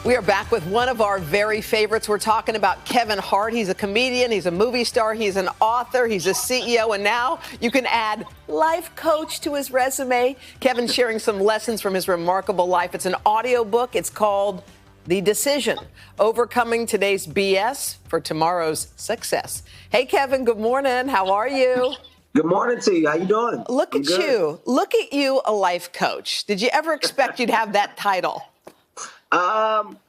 We are back with one of our very favorites. We're talking about Kevin Hart. He's a comedian, he's a movie star, he's an author, he's a CEO, and now you can add life coach to his resume. Kevin's sharing some lessons from his remarkable life. It's an audiobook. It's called The Decision, Overcoming Today's BS for Tomorrow's Success. Hey, Kevin, good morning. How are you? Good morning to you. How you doing? Look at you. Look at you, a life coach. Did you ever expect you'd have that title?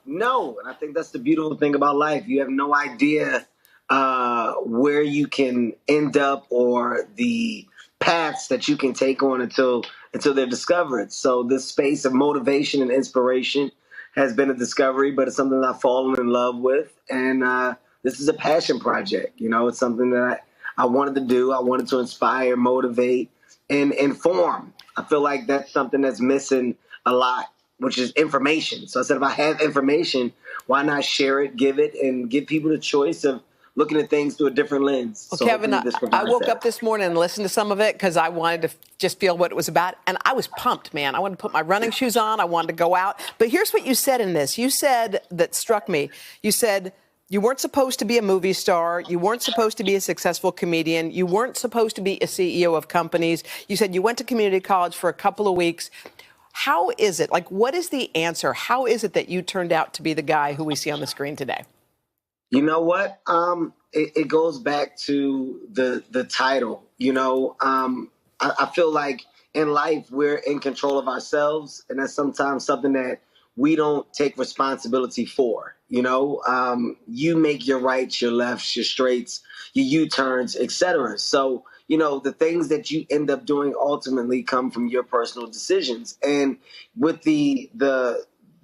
No, and I think that's the beautiful thing about life. You have no idea where you can end up or the paths that you can take on until they're discovered. So this space of motivation and inspiration has been a discovery, but it's something that I've fallen in love with. And this is a passion project. You know, it's something that I wanted to do. I wanted to inspire, motivate, and inform. I feel like that's something that's missing a lot, which is information. So I said, if I have information, why not share it, give it, and give people the choice of looking at things through a different lens. Well, so Kevin, I woke up this morning and listened to some of it because I wanted to just feel what it was about. And I was pumped, man. I wanted to put my running shoes on. I wanted to go out. But here's what you said in this. You said, that struck me. You said you weren't supposed to be a movie star. You weren't supposed to be a successful comedian. You weren't supposed to be a CEO of companies. You said you went to community college for a couple of weeks. How is it? Like, what is the answer? How is it that you turned out to be the guy who we see on the screen today? You know what? It goes back to the title. You know, I feel like in life we're in control of ourselves, and that's sometimes something that we don't take responsibility for. You know, you make your rights, your lefts, your straights, your U-turns, etc. So, you know, the things that you end up doing ultimately come from your personal decisions. And with the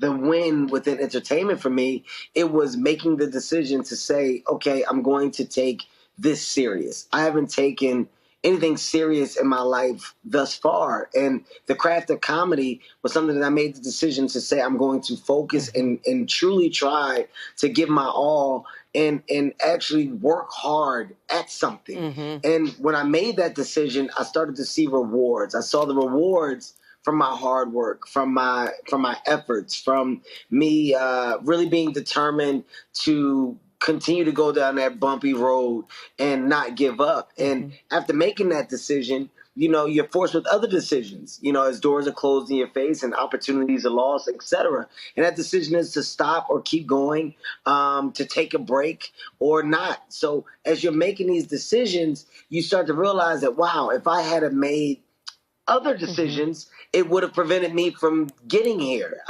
win within entertainment for me, it was making the decision to say, okay, I'm going to take this serious. I haven't taken anything serious in my life thus far. And the craft of comedy was something that I made the decision to say I'm going to focus and truly try to give my all and actually work hard at something. Mm-hmm. And when I made that decision, I started to see rewards. I saw the rewards from my hard work, from my efforts, from me really being determined to continue to go down that bumpy road and not give up. And after making that decision, you know, you're forced with other decisions, you know, as doors are closed in your face and opportunities are lost, etc. And that decision is to stop or keep going, to take a break or not. So as you're making these decisions, you start to realize that, wow, if I had made other decisions, it would have prevented me from getting here.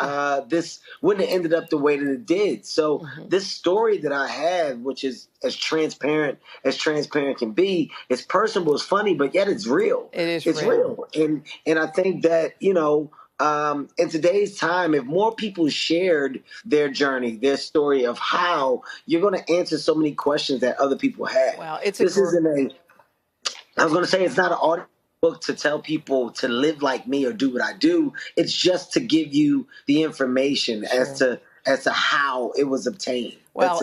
This wouldn't have ended up the way that it did. So this story that I had, which is as transparent can be, it's personal, it's funny, but yet it's real. It's real. And I think that, you know, in today's time, if more people shared their journey, their story of how, you're going to answer so many questions that other people have. Well, I was going to say, it's not an audio book to tell people to live like me or do what I do. It's just to give you the information as to how it was obtained. Well,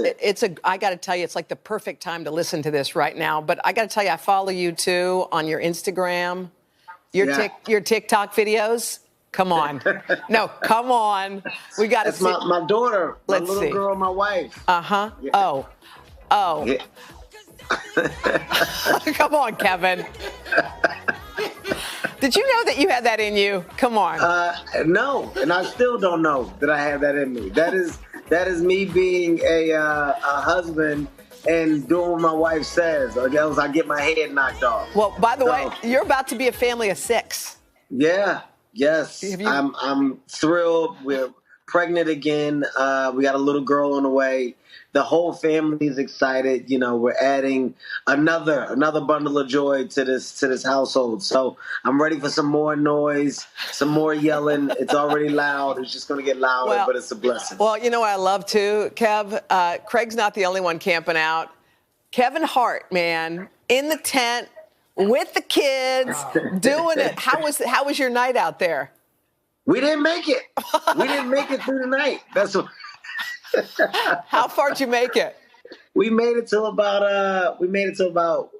I got to tell you, it's like the perfect time to listen to this right now. But I got to tell you, I follow you too on your Instagram, your TikTok videos. Come on. No, come on. We got to see. My daughter, my little girl, my wife. Uh-huh. Yeah. Oh. Yeah. Come on, Kevin. Did you know that you had that in you? Come on. No, and I still don't know that I have that in me. That is me being a husband and doing what my wife says, or else I get my head knocked off. Well, by the way, you're about to be a family of 6. Yeah. Yes. I'm thrilled. We're pregnant again. We got a little girl on the way. The whole family is excited. You know, we're adding another bundle of joy to this household. So I'm ready for some more noise, some more yelling. It's already loud. It's just going to get louder, but it's a blessing. Well, you know what I love too, Kev? Craig's not the only one camping out. Kevin Hart, man, in the tent with the kids, doing it. How was your night out there? We didn't make it. We didn't make it through the night. That's what. How far did you make it? We made it till about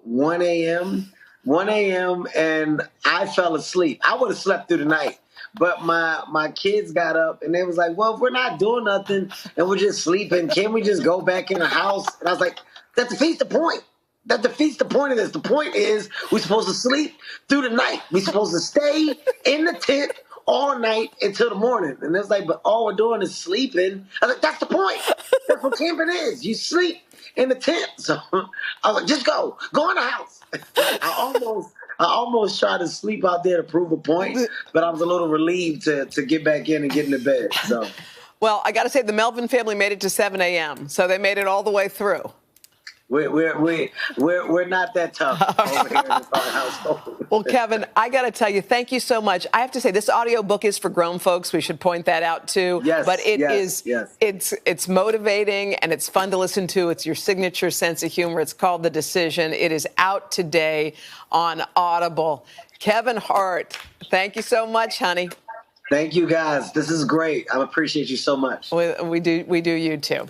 1 a.m. 1 a.m. and I fell asleep. I would have slept through the night, But my kids got up and they was like, well, if we're not doing nothing and we're just sleeping, can't we just go back in the house? And I was like, that defeats the point. That defeats the point of this. The point is we're supposed to sleep through the night. We're supposed to stay in the tent all night until the morning. And it's like, but all we're doing is sleeping. I was like, that's the point. That's what camping is. You sleep in the tent. So I was like, just go in the house. I almost tried to sleep out there to prove a point, but I was a little relieved to get back in and get into bed. So, well, I got to say the Melvin family made it to 7 a.m., so they made it all the way through. We're not that tough over here in this household. Well, Kevin, I got to tell you, thank you so much. I have to say, this audiobook is for grown folks. We should point that out too. Yes, but yes. It's motivating and it's fun to listen to. It's your signature sense of humor. It's called The Decision. It is out today on Audible. Kevin Hart, thank you so much, honey. Thank you, guys. This is great. I appreciate you so much. We do you too.